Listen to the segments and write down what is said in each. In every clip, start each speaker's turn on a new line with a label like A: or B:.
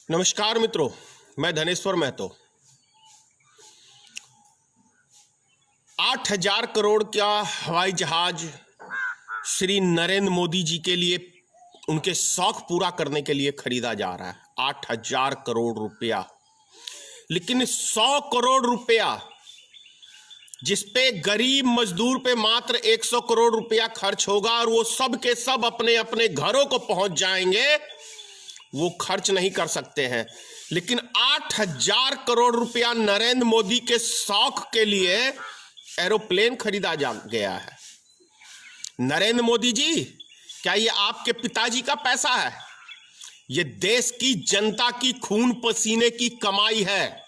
A: नमस्कार मित्रों, मैं धनेश्वर महतो। 8,000 करोड़ का हवाई जहाज श्री नरेंद्र मोदी जी के लिए, उनके शौक पूरा करने के लिए खरीदा जा रहा है। 8,000 करोड़ रुपया, लेकिन 100 करोड़ रुपया जिसपे गरीब मजदूर पे मात्र 100 करोड़ रुपया खर्च होगा और वो सब के सब अपने अपने घरों को पहुंच जाएंगे, वो खर्च नहीं कर सकते हैं। लेकिन 8,000 करोड़ रुपया नरेंद्र मोदी के शौक के लिए एरोप्लेन खरीदा जा गया है। नरेंद्र मोदी जी, क्या ये आपके पिताजी का पैसा है? ये देश की जनता की खून पसीने की कमाई है।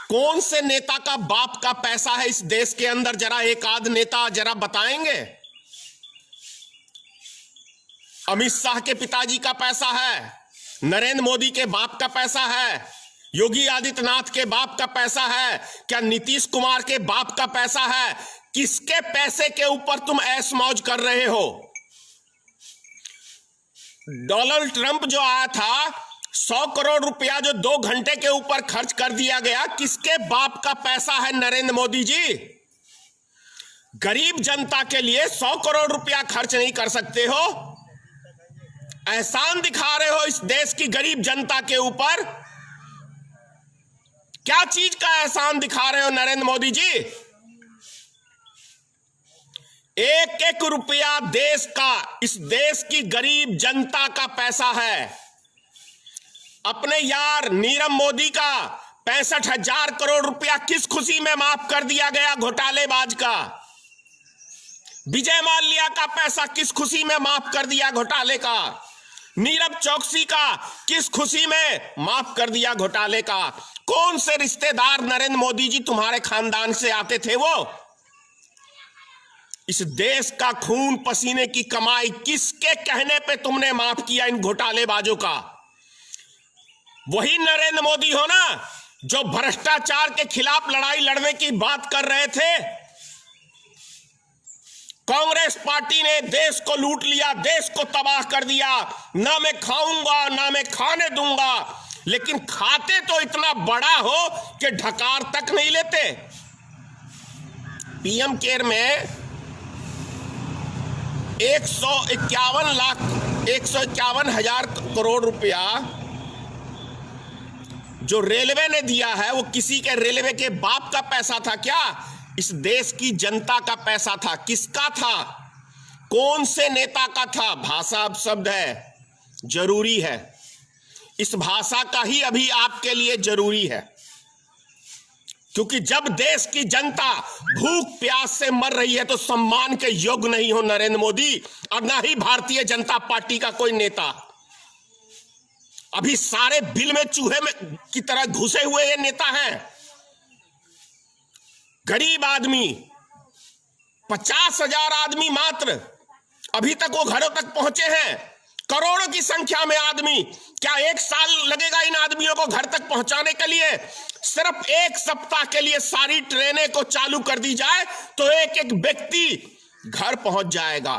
A: कौन से नेता का बाप का पैसा है इस देश के अंदर? जरा एक आध नेता जरा बताएंगे। अमित शाह के पिताजी का पैसा है, नरेंद्र मोदी के बाप का पैसा है, योगी आदित्यनाथ के बाप का पैसा है, क्या नीतीश कुमार के बाप का पैसा है? किसके पैसे के ऊपर तुम ऐश मौज कर रहे हो? डोनाल्ड ट्रंप जो आया था, 100 करोड़ रुपया जो 2 घंटे के ऊपर खर्च कर दिया गया, किसके बाप का पैसा है नरेंद्र मोदी जी? गरीब जनता के लिए 100 करोड़ रुपया खर्च नहीं कर सकते हो? एहसान दिखा रहे हो इस देश की गरीब जनता के ऊपर। क्या चीज का एहसान दिखा रहे हो नरेंद्र मोदी जी? एक एक रुपया देश का, इस देश की गरीब जनता का पैसा है। अपने यार नीरव मोदी का 65,000 करोड़ रुपया किस खुशी में माफ कर दिया गया घोटालेबाज का? विजय माल्या का पैसा किस खुशी में माफ कर दिया घोटाले का? नीरव चौकसी का किस खुशी में माफ कर दिया घोटाले का? कौन से रिश्तेदार नरेंद्र मोदी जी तुम्हारे खानदान से आते थे? वो इस देश का खून पसीने की कमाई किसके कहने पे तुमने माफ किया इन घोटालेबाजों का? वही नरेंद्र मोदी हो ना जो भ्रष्टाचार के खिलाफ लड़ाई लड़ने की बात कर रहे थे। कांग्रेस पार्टी ने देश को लूट लिया, देश को तबाह कर दिया। ना मैं खाऊंगा ना मैं खाने दूंगा, लेकिन खाते तो इतना बड़ा हो कि ढकार तक नहीं लेते। पीएम केयर में 151,000 करोड़ रुपया जो रेलवे ने दिया है, वो किसी के रेलवे के बाप का पैसा था क्या? इस देश की जनता का पैसा था। किसका था? कौन से नेता का था? भाषा अब शब्द है, जरूरी है। इस भाषा का ही अभी आपके लिए जरूरी है, क्योंकि जब देश की जनता भूख प्यास से मर रही है तो सम्मान के योग्य नहीं हो नरेंद्र मोदी, और ना ही भारतीय जनता पार्टी का कोई नेता। अभी सारे बिल में चूहे में की तरह घुसे हुए ये नेता हैं। गरीब आदमी, 50,000 आदमी मात्र अभी तक वो घरों तक पहुंचे हैं। करोड़ों की संख्या में आदमी, क्या 1 साल लगेगा इन आदमियों को घर तक पहुंचाने के लिए? सिर्फ 1 सप्ताह के लिए सारी ट्रेनें को चालू कर दी जाए तो एक एक व्यक्ति घर पहुंच जाएगा।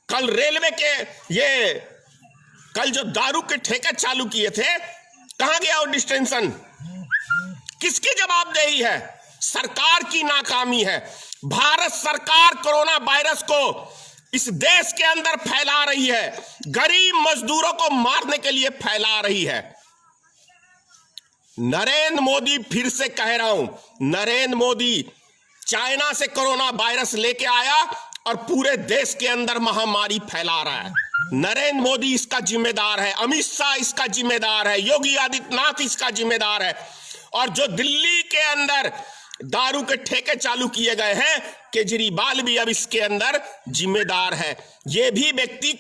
A: कल रेलवे के कल जो दारू के ठेके चालू किए थे, कहां गया वो डिस्टेंशन? किसकी जवाबदेही है? सरकार की नाकामी है। भारत सरकार कोरोना वायरस को इस देश के अंदर फैला रही है, गरीब मजदूरों को मारने के लिए फैला रही है। नरेंद्र मोदी, फिर से कह रहा हूं, नरेंद्र मोदी चाइना से कोरोना वायरस लेके आया और पूरे देश के अंदर महामारी फैला रहा है। नरेंद्र मोदी इसका जिम्मेदार है, अमित शाह इसका जिम्मेदार है, योगी आदित्यनाथ इसका जिम्मेदार है। और जो दिल्ली के अंदर दारू के ठेके चालू किए गए हैं, केजरीवाल भी अब इसके अंदर जिम्मेदार है। यह भी व्यक्ति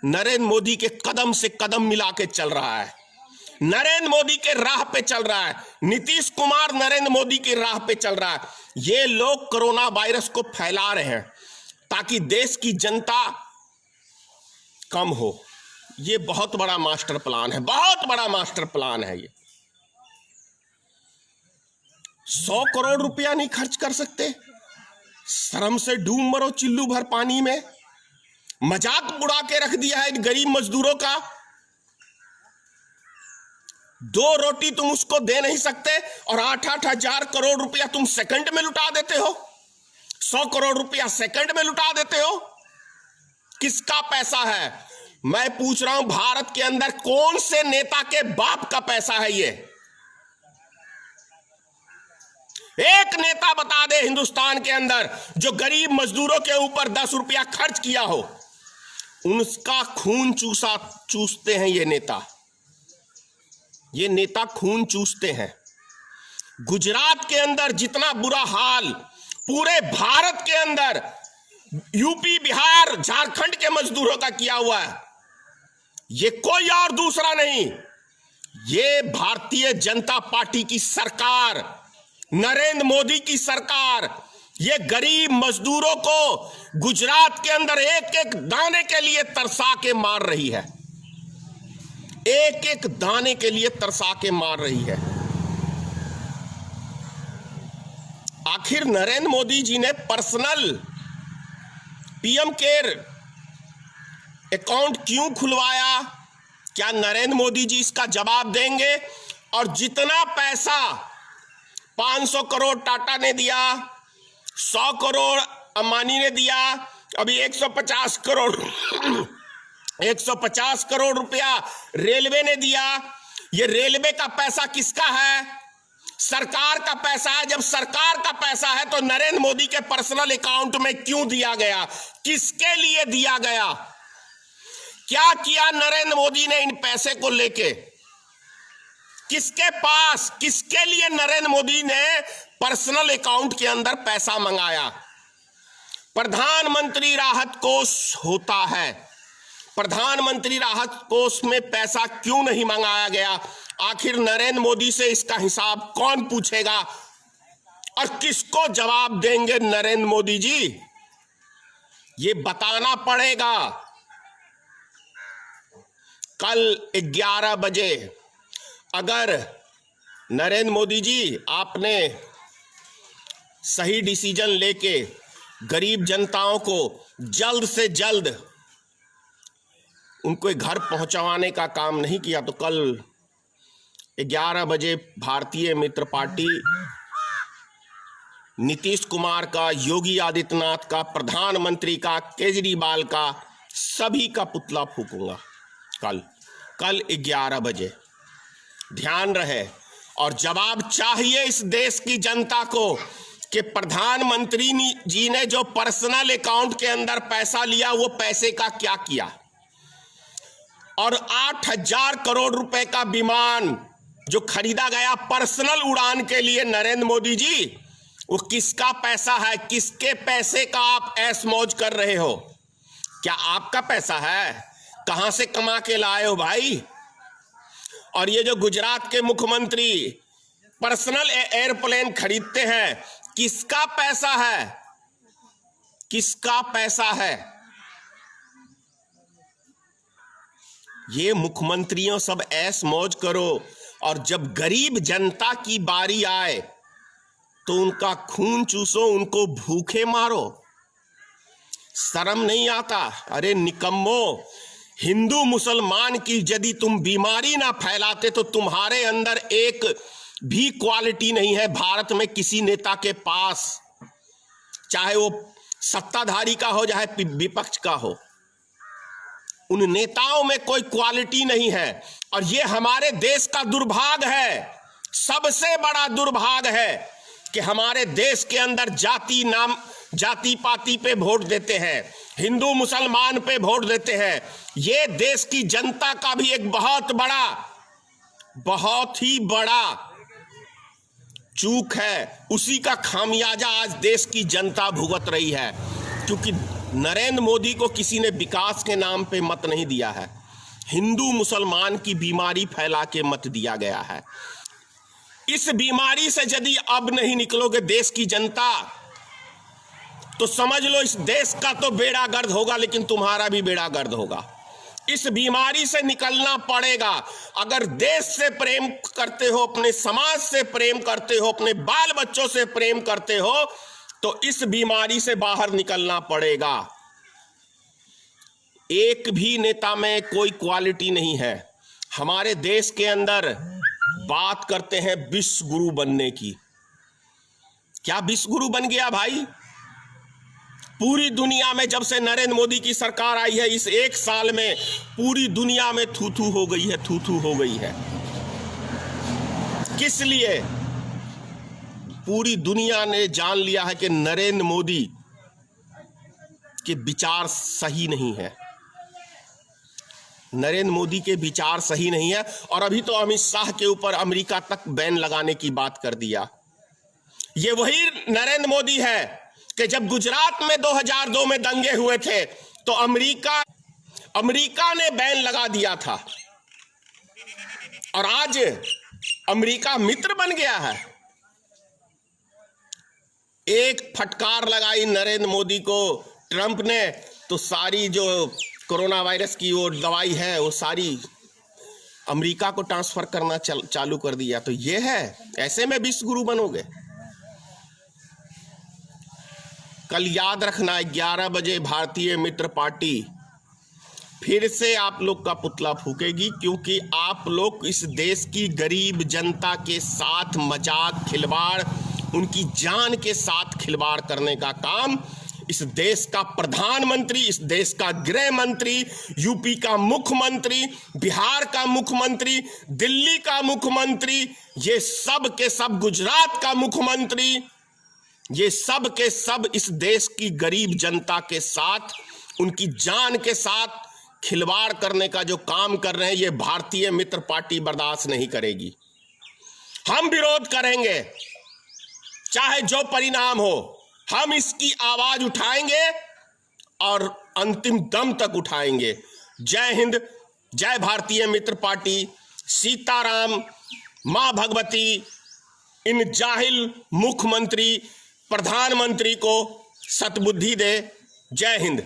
A: नरेंद्र मोदी के कदम से कदम मिला के चल रहा है, नरेंद्र मोदी के राह पे चल रहा है। नीतीश कुमार नरेंद्र मोदी की राह पे चल रहा है। ये लोग कोरोना वायरस को फैला रहे हैं ताकि देश की जनता कम हो। ये बहुत बड़ा मास्टर प्लान है, बहुत बड़ा मास्टर प्लान है। ये 100 करोड़ रुपया नहीं खर्च कर सकते? शर्म से डूब मरो चिल्लू भर पानी में। मजाक उड़ा के रख दिया है इन गरीब मजदूरों का। 2 रोटी तुम उसको दे नहीं सकते और 8-8 हजार करोड़ रुपया तुम सेकंड में लुटा देते हो। 100 करोड़ रुपया सेकंड में लुटा देते हो। किसका पैसा है? मैं पूछ रहा हूं, भारत के अंदर कौन से नेता के बाप का पैसा है ये? एक नेता बता दे हिंदुस्तान के अंदर जो गरीब मजदूरों के ऊपर 10 रुपया खर्च किया हो। उनका खून चूसते हैं ये नेता। ये नेता खून चूसते हैं। गुजरात के अंदर जितना बुरा हाल पूरे भारत के अंदर यूपी, बिहार, झारखंड के मजदूरों का किया हुआ है, ये कोई और दूसरा नहीं, ये भारतीय जनता पार्टी की सरकार, नरेंद्र मोदी की सरकार, ये गरीब मजदूरों को गुजरात के अंदर एक एक दाने के लिए तरसा के मार रही है। एक एक दाने के लिए तरसा के मार रही है। आखिर नरेंद्र मोदी जी ने पर्सनल पीएम केयर अकाउंट क्यों खुलवाया? क्या नरेंद्र मोदी जी इसका जवाब देंगे? और जितना पैसा 500 करोड़ टाटा ने दिया, 100 करोड़ अंबानी ने दिया, अभी 150 करोड़ रुपया रेलवे ने दिया। ये रेलवे का पैसा किसका है? सरकार का पैसा है। जब सरकार का पैसा है तो नरेंद्र मोदी के पर्सनल अकाउंट में क्यों दिया गया? किसके लिए दिया गया? क्या किया नरेंद्र मोदी ने इन पैसे को लेके? किसके पास, किसके लिए नरेंद्र मोदी ने पर्सनल अकाउंट के अंदर पैसा मंगाया? प्रधानमंत्री राहत कोष होता है, प्रधानमंत्री राहत कोष में पैसा क्यों नहीं मंगाया गया? आखिर नरेंद्र मोदी से इसका हिसाब कौन पूछेगा और किसको जवाब देंगे नरेंद्र मोदी जी? ये बताना पड़ेगा। कल 11 बजे अगर नरेंद्र मोदी जी आपने सही डिसीजन लेके गरीब जनताओं को जल्द से जल्द उनको घर पहुंचवाने का काम नहीं किया तो कल 11 बजे भारतीय मित्र पार्टी नीतीश कुमार का, योगी आदित्यनाथ का, प्रधानमंत्री का, केजरीवाल का, सभी का पुतला फूकूंगा कल 11 बजे। ध्यान रहे। और जवाब चाहिए इस देश की जनता को कि प्रधानमंत्री जी ने जो पर्सनल अकाउंट के अंदर पैसा लिया वो पैसे का क्या किया? और 8,000 करोड़ रुपए का विमान जो खरीदा गया पर्सनल उड़ान के लिए नरेंद्र मोदी जी, वो किसका पैसा है? किसके पैसे का आप ऐश मौज कर रहे हो? क्या आपका पैसा है? कहां से कमा के लाए हो भाई? और ये जो गुजरात के मुख्यमंत्री पर्सनल एयरप्लेन खरीदते हैं, किसका पैसा है? किसका पैसा है? ये मुख्यमंत्रियों सब ऐश मौज करो और जब गरीब जनता की बारी आए तो उनका खून चूसो, उनको भूखे मारो। शर्म नहीं आता? अरे निकम्मो, हिंदू मुसलमान की यदि तुम बीमारी ना फैलाते तो तुम्हारे अंदर एक भी क्वालिटी नहीं है भारत में किसी नेता के पास, चाहे वो सत्ताधारी का हो चाहे विपक्ष का हो। उन नेताओं में कोई क्वालिटी नहीं है और ये हमारे देश का दुर्भाग्य है। सबसे बड़ा दुर्भाग्य है कि हमारे देश के अंदर जाति पाति पे वोट देते हैं, हिंदू मुसलमान पे वोट देते हैं। ये देश की जनता का भी एक बहुत ही बड़ा चूक है। उसी का खामियाजा आज देश की जनता भुगत रही है, क्योंकि नरेंद्र मोदी को किसी ने विकास के नाम पे मत नहीं दिया है, हिंदू मुसलमान की बीमारी फैला के मत दिया गया है। इस बीमारी से यदि अब नहीं निकलोगे देश की जनता, तो समझ लो इस देश का तो बेड़ा गर्द होगा, लेकिन तुम्हारा भी बेड़ा गर्द होगा। इस बीमारी से निकलना पड़ेगा। अगर देश से प्रेम करते हो, अपने समाज से प्रेम करते हो, अपने बाल बच्चों से प्रेम करते हो, तो इस बीमारी से बाहर निकलना पड़ेगा। एक भी नेता में कोई क्वालिटी नहीं है। हमारे देश के अंदर बात करते हैं विश्व गुरु बनने की। क्या विश्व गुरु बन गया भाई? पूरी दुनिया में जब से नरेंद्र मोदी की सरकार आई है, इस एक साल में पूरी दुनिया में थू थू हो गई है, थू थू हो गई है। किस लिए? पूरी दुनिया ने जान लिया है कि नरेंद्र मोदी के विचार सही नहीं है। नरेंद्र मोदी के विचार सही नहीं है। और अभी तो अमित शाह के ऊपर अमेरिका तक बैन लगाने की बात कर दिया। ये वही नरेंद्र मोदी है कि जब गुजरात में 2002 में दंगे हुए थे तो अमेरिका ने बैन लगा दिया था, और आज अमेरिका मित्र बन गया है। एक फटकार लगाई नरेंद्र मोदी को ट्रंप ने, तो सारी जो कोरोना वायरस की वो दवाई है वो सारी अमेरिका को ट्रांसफर करना चालू कर दिया। तो ये है, ऐसे में विश्व गुरु बनोगे? कल याद रखना, 11 बजे भारतीय मित्र पार्टी फिर से आप लोग का पुतला फूकेगी, क्योंकि आप लोग इस देश की गरीब जनता के साथ मजाक, खिलवाड़, उनकी जान के साथ खिलवाड़ करने का काम इस देश का प्रधानमंत्री, इस देश का गृह मंत्री, यूपी का मुख्यमंत्री, बिहार का मुख्यमंत्री, दिल्ली का मुख्यमंत्री, ये सब के सब, गुजरात का मुख्यमंत्री, ये सब के सब इस देश की गरीब जनता के साथ, उनकी जान के साथ खिलवाड़ करने का जो काम कर रहे हैं, ये भारतीय मित्र पार्टी बर्दाश्त नहीं करेगी। हम विरोध करेंगे, चाहे जो परिणाम हो। हम इसकी आवाज उठाएंगे और अंतिम दम तक उठाएंगे। जय हिंद, जय भारतीय मित्र पार्टी। सीताराम, मां भगवती इन जाहिल मुख्यमंत्री, प्रधानमंत्री को सद्बुद्धि दे। जय हिंद।